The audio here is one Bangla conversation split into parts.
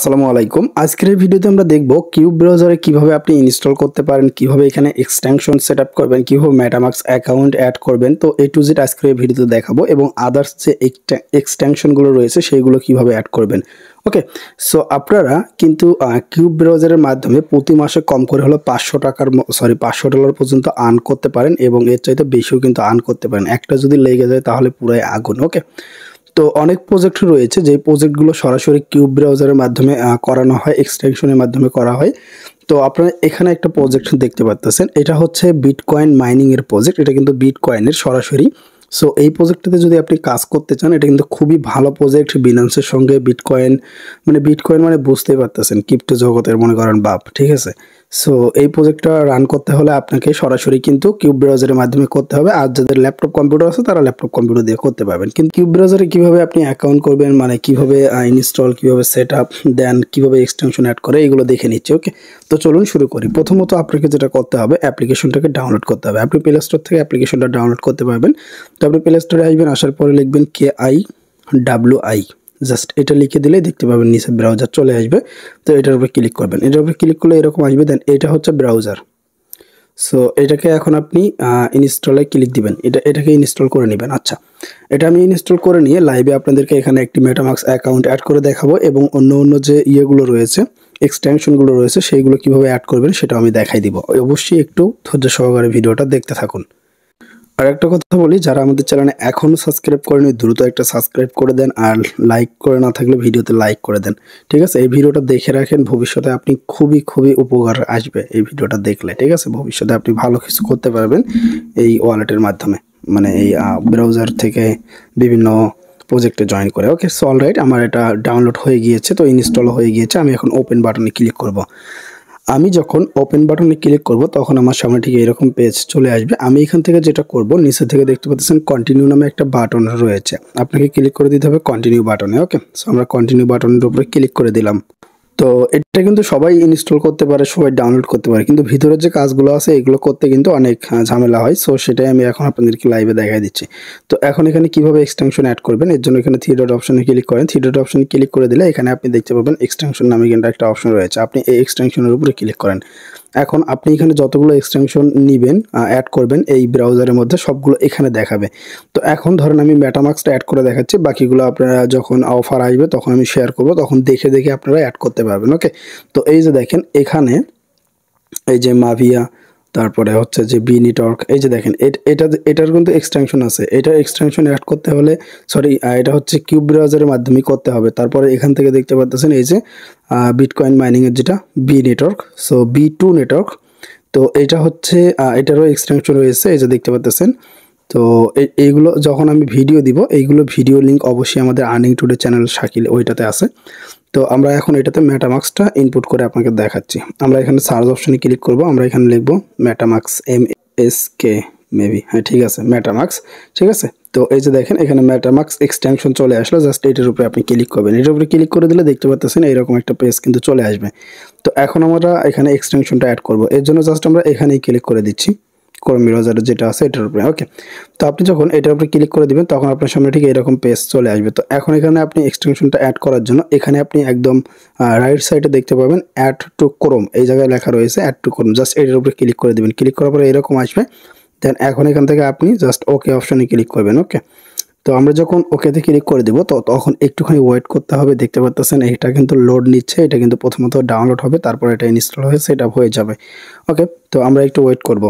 আসসালামু আলাইকুম। আজকের এই ভিডিওতে আমরা দেখব কিউব ব্রাউজারে কিভাবে আপনি ইনস্টল করতে পারেন, কিভাবে এখানে এক্সটেনশন সেটআপ করবেন, কিভাবে মেটামাস্ক অ্যাকাউন্ট অ্যাড করবেন। তো এ টু জেড আজকের এই ভিডিওতে দেখাবো এবং আদার্স যে এক্সটেনশনগুলো রয়েছে সেইগুলো কিভাবে অ্যাড করবেন। ওকে, সো আপনারা কিন্তু কিউব ব্রাউজারের মাধ্যমে প্রতি মাসে কম করে হলো $500 পর্যন্ত আর্ন করতে পারেন এবং এর চাইতে বেশিও কিন্তু আর্ন করতে পারেন। একটা যদি লেগে যায় তাহলে পুরাই আগুন। ওকে, তো অনেক প্রজেক্ট রয়েছে যে প্রজেক্টগুলো সরাসরি কিউব ব্রাউজারের মাধ্যমে করানো হয়, এক্সটেনশনের মাধ্যমে করা হয়। তো আপনারা এখানে একটা প্রজেক্ট দেখতে পাচ্ছেন, এটা হচ্ছে বিটকয়েন মাইনিং এর প্রজেক্ট। এটা কিন্তু বিটকয়েনের সরাসরি। সো এই প্রজেক্টটাতে যদি আপনি কাজ করতে চান, এটা কিন্তু খুবই ভালো প্রজেক্ট। বিনান্সের সঙ্গে বিটকয়েন মানে বুঝতেই পারতেছেন, ক্রিপ্টো জগতের মনে করেন বাপ, ঠিক আছে। সো এই প্রজেক্টটা রান করতে হলে আপনাকে সরাসরি কিন্তু কিউব ব্রাউজারের মাধ্যমে করতে হবে। আর যাদের ল্যাপটপ কম্পিউটার আছে তারা ল্যাপটপ কম্পিউটার দিয়ে করতে পারবেন। কিন্তু কিউব ব্রাউজারে কিভাবে আপনি অ্যাকাউন্ট করবেন, মানে কিভাবে ইনস্টল, কিভাবে সেট আপ দেন, কিভাবে এক্সটেনশন অ্যাড করে, এগুলো দেখে নিচ্ছি। ওকে, তো চলুন শুরু করি। প্রথমত আপনাকে যেটা করতে হবে, অ্যাপ্লিকেশনটাকে ডাউনলোড করতে হবে। আপনি প্লে স্টোর থেকে অ্যাপ্লিকেশনটা ডাউনলোড করতে পারবেন। তো আপনি প্লে স্টোরে আসবেন, আসার পরে লিখবেন KIWI, জাস্ট এটা লিখে দিলে দেখতে পাবেন নিচে ব্রাউজার চলে আসবে। তো এটার উপরে ক্লিক করবেন। এটার উপরে ক্লিক করলে এরকম আসবে। দেন এটা হচ্ছে ব্রাউজার। সো এটাকে এখন আপনি ইনস্টলে ক্লিক দিবেন। এটাকে ইনস্টল করে নেবেন। আচ্ছা, এটা আমি ইনস্টল করে নিয়ে লাইভে আপনাদেরকে এখানে একটি মেটামাস্ক অ্যাকাউন্ট অ্যাড করে দেখাবো এবং অন্য যে ইয়েগুলো রয়েছে, এক্সটেনশনগুলো রয়েছে, সেইগুলো কিভাবে অ্যাড করবেন সেটাও আমি দেখাই দিব। অবশ্যই একটু ধৈর্য সহকারে ভিডিওটা দেখতে থাকুন। আর একটা কথা বলি, যারা আমাদের চ্যানেলে এখনও সাবস্ক্রাইব করেনি দ্রুত একটা সাবস্ক্রাইব করে দেন, আর লাইক করে না থাকলে ভিডিওতে লাইক করে দেন, ঠিক আছে। এই ভিডিওটা দেখে রাখেন, ভবিষ্যতে আপনি খুবই উপকার আসবে এই ভিডিওটা দেখলে, ঠিক আছে। ভবিষ্যতে আপনি ভালো কিছু করতে পারবেন এই ওয়ালেটের মাধ্যমে, মানে এই ব্রাউজার থেকে বিভিন্ন প্রজেক্টে জয়েন করে। ওকে, সো অলরাইট, আমার এটা ডাউনলোড হয়ে গিয়েছে, তো ইনস্টল হয়ে গিয়েছে। আমি এখন ওপেন বাটনে ক্লিক করব। আমি যখন ওপেন বাটনে ক্লিক করব তখন আমার সামনে ঠিক এরকম পেজ চলে আসবে। আমি এখান থেকে যেটা করব, নিচে থেকে দেখতে পাচ্ছেন কন্টিনিউ নামে একটা বাটন রয়েছে, আপনাকে ক্লিক করে দিতে হবে কন্টিনিউ বাটনে। ওকে, সো আমরা কন্টিনিউ বাটনের উপরে ক্লিক করে দিলাম। তো এটা কিন্তু সবাই ইনস্টল করতে পারে, সবাই ডাউনলোড করতে পারে, কিন্তু ভিতরে যে কাজগুলো আছে এগুলো করতে কিন্তু অনেক ঝামেলা হয়। সো সেটাই আমি এখন আপনাদেরকে লাইভে দেখাই দিচ্ছি। তো এখন এখানে কিভাবে এক্সটেনশন অ্যাড করবেন, এর জন্য এখানে থ্রি ডট অপশনে ক্লিক করেন। থ্রি ডট অপশনে ক্লিক করে দিলে এখানে আপনি দেখতে পাবেন এক্সটেনশন নামে কিন্তু একটা অপশন রয়েছে, আপনি এই এক্সটেনশনের উপরে ক্লিক করেন। এখন আপনি এখানে যতগুলো এক্সটেনশন নেবেন, অ্যাড করবেন এই ব্রাউজারের মধ্যে, সবগুলো এখানে দেখাবে। তো এখন ধরেন আমি মেটামাস্কটা অ্যাড করে দেখাচ্ছি, বাকিগুলো আপনারা যখন অফার আসবে তখন আমি শেয়ার করব, তখন দেখে আপনারা অ্যাড করতে পারবেন। ওকে, তো এই যে দেখেন এখানে এই যে মাভিয়া, তারপরে হচ্ছে যে বি নেটওয়ার্ক, এই যে দেখেন এটার কিন্তু এক্সটেনশন আছে। এটার এক্সটেনশন অ্যাড করতে হলে এটা হচ্ছে কিউব ব্রাউজারের মাধ্যমে করতে হবে। তারপরে এখান থেকে দেখতে পাচ্ছেন এই যে বিটকয়েন মাইনিংয়ের যেটা B network, so B2 network. তো এটা হচ্ছে এটারও এক্সটেনশন রয়েছে, এই যে দেখতে পাচ্ছেন। তো এইগুলো যখন আমি ভিডিও দিব, এইগুলো ভিডিও লিঙ্ক অবশ্যই আমাদের আর্নিং টুডে চ্যানেল শাকিল ওইটাতে আছে। তো আমরা এখন এটাতে মেটামাস্কটা ইনপুট করে আপনাকে দেখাচ্ছি। আমরা এখানে সার্চ অপশনে ক্লিক করব, আমরা এখানে লিখব মেটামাস্ক MSK মেবি, হ্যাঁ ঠিক আছে, মেটামাস্ক, ঠিক আছে। তো এই যে দেখেন এখানে মেটামাস্ক এক্সটেনশন চলে আসলো, জাস্ট এটার উপরে আপনি ক্লিক করবেন। এটার উপরে ক্লিক করে দিলে দেখতে পাচ্ছেন এইরকম একটা পেজ কিন্তু চলে আসবে। তো এখন আমরা এখানে এক্সটেনশনটা অ্যাড করব, এর জন্য জাস্ট আমরা এখানেই ক্লিক করে দিচ্ছি ক্রোম ব্রাউজারে যেটা আছে এটার উপরে। ওকে, তো আপনি যখন এটার উপরে ক্লিক করে দিবেন তখন আপনার সামনে ঠিক এরকম পেজ চলে আসবে। তো এখন এখানে আপনি এক্সটেনশনটা অ্যাড করার জন্য এখানে আপনি একদম রাইট সাইডে দেখতে পাবেন অ্যাড টু ক্রোম, এই জায়গায় লেখা রয়েছে অ্যাড টু ক্রোম, জাস্ট এটার উপরে ক্লিক করে দিবেন। ক্লিক করার পরে এরকম আসবে। দেন এখন এখান থেকে আপনি জাস্ট ওকে অপশনে ক্লিক করবেন। ওকে, তো আমরা যখন ওকেতে ক্লিক করে দিব তো তখন একটুখানি ওয়েট করতে হবে। দেখতে পাচ্ছেন এটা কিন্তু লোড নিচ্ছে, এটা কিন্তু প্রথমত ডাউনলোড হবে, তারপর এটা ইনস্টল হয়ে সেট আপ হয়ে যাবে। ওকে, তো আমরা একটু ওয়েট করব।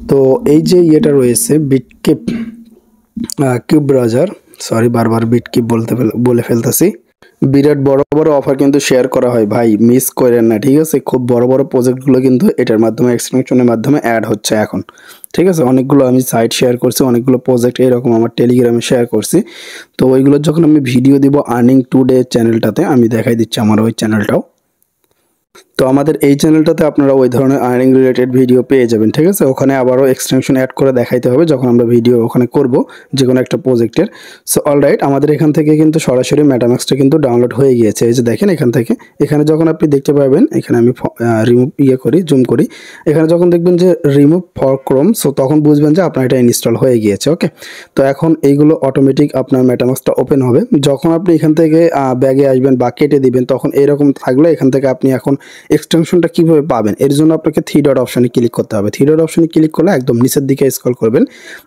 তো এই যে ইয়েটা রয়েছে বিটকিপ কিউব ব্রাউজার, বারবার বিটকিপ বলে ফেলতেছি। বিরাট বড় অফার কিন্তু শেয়ার করা হয় ভাই, মিস করেন না, ঠিক আছে। খুব বড় প্রজেক্টগুলো কিন্তু এটার মাধ্যমে এক্সটেনশনের মাধ্যমে অ্যাড হচ্ছে এখন, ঠিক আছে। অনেকগুলো আমি সাইট শেয়ার করছি, অনেকগুলো প্রজেক্ট এরকম আমার টেলিগ্রামে শেয়ার করছি। তো ওইগুলোর যখন আমি ভিডিও দিব আর্নিং টুডে চ্যানেলটাতে, আমি দেখাই দিচ্ছি আমার ওই চ্যানেলটাও। তো আমাদের এই চ্যানেলটাতে আপনারা ওই ধরনের আর্নিং রিলেটেড ভিডিও পেয়ে যাবেন, ঠিক আছে। ওখানে আবারও এক্সটেনশন অ্যাড করে দেখাইতে হবে যখন আমরা ভিডিও ওখানে করব যে কোনো একটা প্রজেক্টের। সো অলরাইট, আমাদের এখান থেকে কিন্তু সরাসরি মেটামাক্সটা কিন্তু ডাউনলোড হয়ে গিয়েছে। এই যে দেখেন এখান থেকে, এখানে যখন আপনি দেখতে পাবেন, এখানে আমি রিমুভ করি, জুম করি, এখানে যখন দেখবেন যে রিমুভ ফর ক্রোম, সো তখন বুঝবেন যে আপনার এটা ইনস্টল হয়ে গিয়েছে। ওকে, তো এখন এইগুলো অটোমেটিক আপনার মেটামাক্সটা ওপেন হবে। যখন আপনি এখান থেকে ব্যাগে আসবেন বা কেটে দিবেন, তখন এরকম থাকলে এখান থেকে আপনি এখন এক্সটেনশনটা কিভাবে পাবেন, এর জন্য আপনাকে থ্রি ডট অপশনে ক্লিক করতে হবে। থ্রি ডট অপশনে ক্লিক করলে একদম নিচের দিকে স্ক্রল করবেন।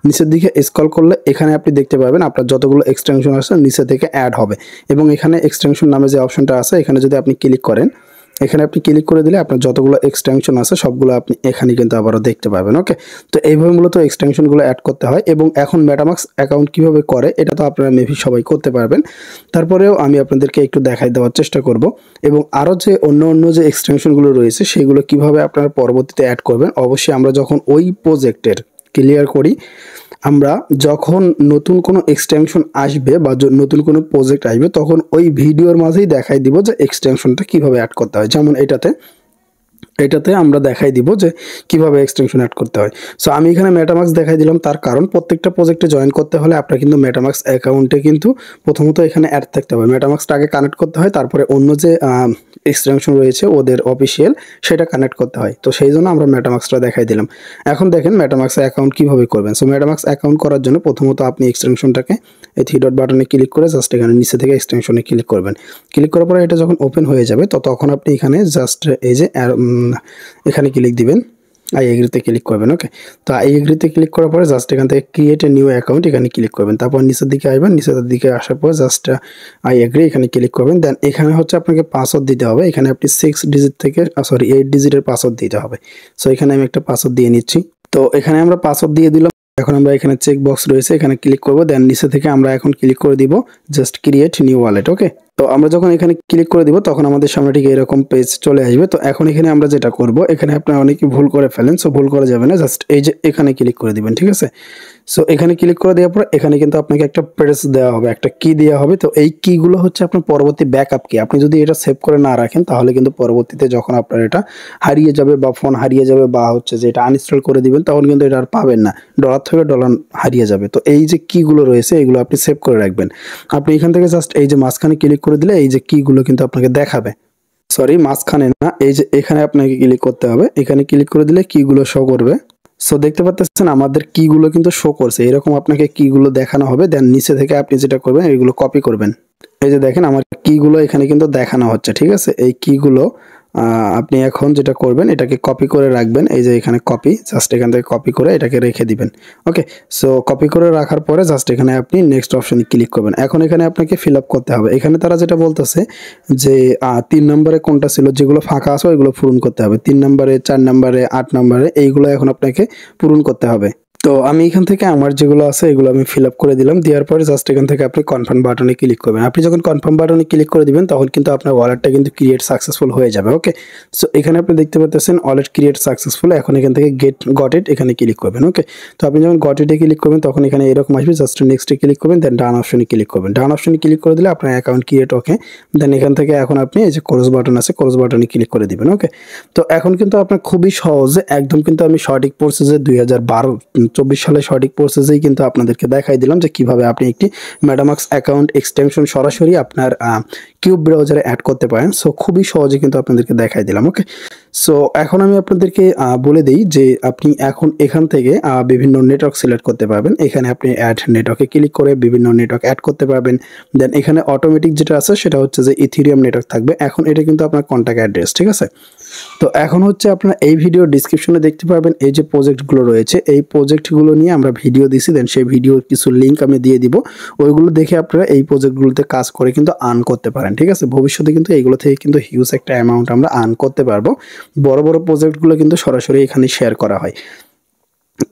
নিচের দিকে স্ক্রল করলে এখানে আপনি দেখতে পাবেন আপনার যতগুলো এক্সটেনশন আছে নিচে থেকে অ্যাড হবে, এবং এখানে এক্সটেনশন নামে যে অপশনটা আছে এখানে যদি আপনি ক্লিক করেন, এখানে আপনি ক্লিক করে দিলে আপনার যতগুলো এক্সটেনশন আছে সবগুলো আপনি এখানে কিন্তু আবারও দেখতে পাবেন। ওকে, তো এইভাবে মূলত এক্সটেনশনগুলো অ্যাড করতে হয়। এবং এখন মেটামাক্স অ্যাকাউন্ট কিভাবে করে এটা তো আপনারা মেবি সবাই করতে পারবেন, তারপরেও আমি আপনাদেরকে একটু দেখাই দেওয়ার চেষ্টা করব। এবং আরও যে অন্য যে এক্সটেনশনগুলো রয়েছে সেগুলো কিভাবে আপনারা পরবর্তীতে অ্যাড করবেন, অবশ্যই আমরা যখন ওই প্রজেক্টের ক্লিয়ার করি, আমরা যখন নতুন কোনো এক্সটেনশন আসবে বা নতুন কোনো প্রজেক্ট আসবে তখন ওই ভিডিওর মাঝেই দেখাই দিব যে এক্সটেনশনটা কিভাবে অ্যাড করতে হয়। যেমন এটাতে আমরা দেখাই দিব যে কিভাবে এক্সটেনশন অ্যাড করতে হয়। সো আমি এখানে মেটামাক্স দেখাই দিলাম, তার কারণ প্রত্যেকটা প্রজেক্টে জয়েন করতে হলে আপনার কিন্তু মেটামাক্স অ্যাকাউন্টে কিন্তু প্রথমত এখানে অ্যাড থাকতে হবে। মেটামাক্সটা আগে কানেক্ট করতে হয়, তারপরে অন্য যে এক্সটেনশন রয়েছে ওদের অফিসিয়াল সেটা কানেক্ট করতে হয়। তো সেই জন্য আমরা মেটামাক্সটা দেখাই দিলাম। এখন দেখেন মেটামাক্স অ্যাকাউন্ট কিভাবে করবেন। সো মেটামাক্স অ্যাকাউন্ট করার জন্য প্রথমত আপনি এক্সটেনশনটাকে এই থ্রি ডট বাটনে ক্লিক করে জাস্ট এখানে নিচে থেকে এক্সটেনশনে ক্লিক করবেন। ক্লিক করার পরে এটা যখন ওপেন হয়ে যাবে তো তখন আপনি এখানে জাস্ট এই যে এখানে ক্লিক দিবেন, আই এগ্রিতে ক্লিক করবেন। ওকে, তো আই এগ্রিতে ক্লিক করার পরে জাস্ট এখান থেকে ক্রিয়েট এ নিউ অ্যাকাউন্ট এখানে ক্লিক করবেন। তারপর নিচের দিকে আসবেন, নিচের দিকে আসার পর জাস্ট আই এগ্রি এখানে ক্লিক করবেন। দেন এখানে হচ্ছে আপনাকে পাসওয়ার্ড দিতে হবে। এখানে আপনি 8 ডিজিটের পাসওয়ার্ড দিতে হবে। সো এখানে আমি একটা পাসওয়ার্ড দিয়ে নিচ্ছি। তো এখানে আমরা পাসওয়ার্ড দিয়ে দিলাম। এখন আমরা এখানে চেক বক্স রয়েছে এখানে ক্লিক করব। দেন নিচে থেকে আমরা এখন ক্লিক করে দিব জাস্ট ক্রিয়েট নিউ ওয়ালেট। ওকে, তো আমরা যখন এখানে ক্লিক করে দিব তখন আমাদের সামনে ঠিক এরকম পেজ চলে আসবে। তো এখন এখানে আমরা যেটা করব, এখানে আপনারা অনেকে ভুল করে ফেলেন, সো ভুল করা যাবে না। জাস্ট এই যে এখানে ক্লিক করে দিবেন, ঠিক আছে। সো এখানে ক্লিক করে দেওয়ার পর এখানে কিন্তু আপনাকে একটা প্রেস দেওয়া হবে, একটা কি দেওয়া হবে। তো এই কিগুলো হচ্ছে আপনার পরবর্তী ব্যাকআপ কি। আপনি যদি এটা সেভ করে না রাখেন তাহলে কিন্তু পরবর্তীতে যখন আপনার এটা হারিয়ে যাবে বা ফোন হারিয়ে যাবে বা হচ্ছে যে এটা আনইনস্টল করে দিবেন তখন কিন্তু এটা আর পাবেন না, ডলার থেকে ডলার হারিয়ে যাবে। তো এই যে কিগুলো রয়েছে এগুলো আপনি সেভ করে রাখবেন। আপনি এখান থেকে জাস্ট এই যে মাঝখানে ক্লিক করে দিলে এই যে কিগুলো কিন্তু আপনাকে দেখাবে। সরি, মাঝখানে না, এই যে এখানে আপনাকে ক্লিক করতে হবে। এখানে ক্লিক করে দিলে কিগুলো শো করবে। সো দেখতে পাচ্ছেন আমাদের কিগুলো কিন্তু শো করছে, এরকম আপনাকে কিগুলো দেখানো হবে। দেন নিচে থেকে আপনি যেটা করবেন এগুলো কপি করবেন। এই যে দেখেন আমার কিগুলো এখানে কিন্তু দেখানো হচ্ছে, ঠিক আছে। এই কিগুলো আপনি এখন যেটা করবেন এটাকে কপি করে রাখবেন। এই যে এখানে কপি, জাস্ট এখান থেকে কপি করে এটাকে রেখে দিবেন। ওকে, সো কপি করে রাখার পরে জাস্ট এখানে আপনি নেক্সট অপশনে ক্লিক করবেন। এখন এখানে আপনাকে ফিল আপ করতে হবে। এখানে তারা যেটা বলতেছে যে 3 নম্বরে কোনটা ছিল, যেগুলো ফাঁকা আছে ওইগুলো পূরণ করতে হবে। 3 নম্বরে, 4 নম্বরে, 8 নম্বরে এইগুলো এখন আপনাকে পূরণ করতে হবে। তো আমি এখান থেকে আমার যেগুলো আছে এগুলো আমি ফিল আপ করে দিলাম। দেওয়ার পরে জাস্ট এখান থেকে আপনি কনফার্ম বাটনে ক্লিক করবেন। আপনি যখন কনফার্ম বাটনে ক্লিক করে দিবেন তখন কিন্তু আপনার ওয়ালেটটা কিন্তু ক্রিয়েট সাকসেসফুল হয়ে যাবে। ওকে, সো এখানে আপনি দেখতে পাচ্ছেন ওয়ালেট ক্রিয়েট সাকসেসফুল। এখন এখান থেকে গট ইট এখানে ক্লিক করবেন। ওকে, তো আপনি যখন গট ইটে ক্লিক করবেন তখন এখানে এরকম আসবে, জাস্ট নেক্সটে ক্লিক করবেন। দেন ডান অপশনে ক্লিক করবেন। ডান অপশনে ক্লিক করে দিলে আপনার অ্যাকাউন্ট ক্রিয়েট। ওকে, দেন এখান থেকে এখন আপনি এই যে ক্লোজ বাটন আছে ক্লোজ বাটনে ক্লিক করে দিবেন। ওকে, তো এখন কিন্তু আপনার খুবই সহজে একদম কিন্তু আমি সঠিক প্রসেসে 2024 সালে সঠিক প্রসেসেই কিন্তু আপনাদেরকে দেখাই দিলাম যে কিভাবে আপনি একটি মেটামাক্স অ্যাকাউন্ট এক্সটেনশন সরাসরি আপনার কিউব ব্রাউজারে অ্যাড করতে পারেন। সো খুবই সহজে কিন্তু আপনাদেরকে দেখাই দিলাম। ওকে, সো এখন আমি আপনাদেরকে বলে দিই যে আপনি এখন এখান থেকে বিভিন্ন নেটওয়ার্ক সিলেক্ট করতে পারবেন। এখানে আপনি অ্যাড নেটওয়ার্কে ক্লিক করে বিভিন্ন নেটওয়ার্ক অ্যাড করতে পারবেন। দেন এখানে অটোমেটিক যেটা আছে সেটা হচ্ছে যে ইথেরিয়াম নেটওয়ার্ক থাকবে। এখন এটা কিন্তু আপনার কন্ট্যাক্ট অ্যাড্রেস, ঠিক আছে। তো এখন হচ্ছে আপনারা এই ভিডিও ডিসক্রিপশনে দেখতে পারবেন এই যে প্রজেক্টগুলো রয়েছে, এই প্রজেক্টগুলো নিয়ে আমরা ভিডিও দিছি। দেন সেই ভিডিওর কিছু লিঙ্ক আমি দিয়ে দিব, ওইগুলো দেখে আপনারা এই প্রজেক্টগুলোতে কাজ করে কিন্তু আর্ন করতে পারেন, ঠিক আছে। ভবিষ্যতে কিন্তু এইগুলো থেকে কিন্তু হিউজ একটা অ্যামাউন্ট আমরা আর্ন করতে পারবো। বড় বড় প্রজেক্টগুলো কিন্তু সরাসরি এখানে শেয়ার করা হয়।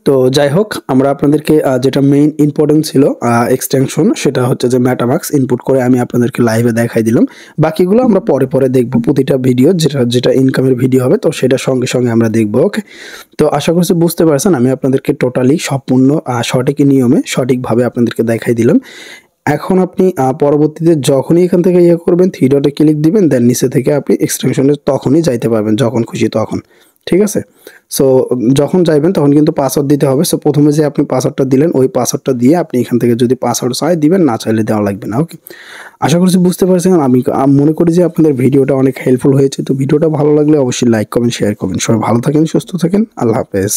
তো যাই হোক, আমরা আপনাদেরকে যেটা মেইন ইম্পর্টেন্ট ছিল এক্সটেনশন, সেটা হচ্ছে যে মেটামাক্স ইনপুট করে আমি আপনাদেরকে লাইভে দেখাই দিলাম। বাকিগুলো আমরা পরে দেখব, প্রতিটা ভিডিও যেটা ইনকামের ভিডিও হবে তো সেটা সঙ্গে সঙ্গে আমরা দেখব। ওকে, তো আশা করছি বুঝতে পারছেন আমি আপনাদেরকে টোটালি সম্পূর্ণ সঠিক নিয়মে সঠিকভাবে আপনাদেরকে দেখাই দিলাম। এখন আপনি পরবর্তীতে যখনই এখান থেকে ইয়ে করবেন 3 ডটে ক্লিক দিবেন, দেন নিচে থেকে আপনি এক্সটেনশনে তখনই যাইতে পারবেন যখন খুশি তখন। ঠিক আছে? সো যখন যাইবেন তখন কিন্তু পাসওয়ার্ড দিতে হবে। সো প্রথমে যে আপনি পাসওয়ার্ডটা দিলেন ওই পাসওয়ার্ডটা দিয়ে আপনি এখান থেকে যদি পাসওয়ার্ড চায় দিবেন, না চাইলে দেওয়া লাগবে না। ওকে, আশা করছি বুঝতে পারছেন। আমি মনে করি যে আপনাদের ভিডিওটা অনেক হেল্পফুল হয়েছে। তো ভিডিওটা ভালো লাগলে অবশ্যই লাইক করবেন, শেয়ার করবেন। সবাই ভালো থাকেন, সুস্থ থাকেন। আল্লাহ হাফেজ।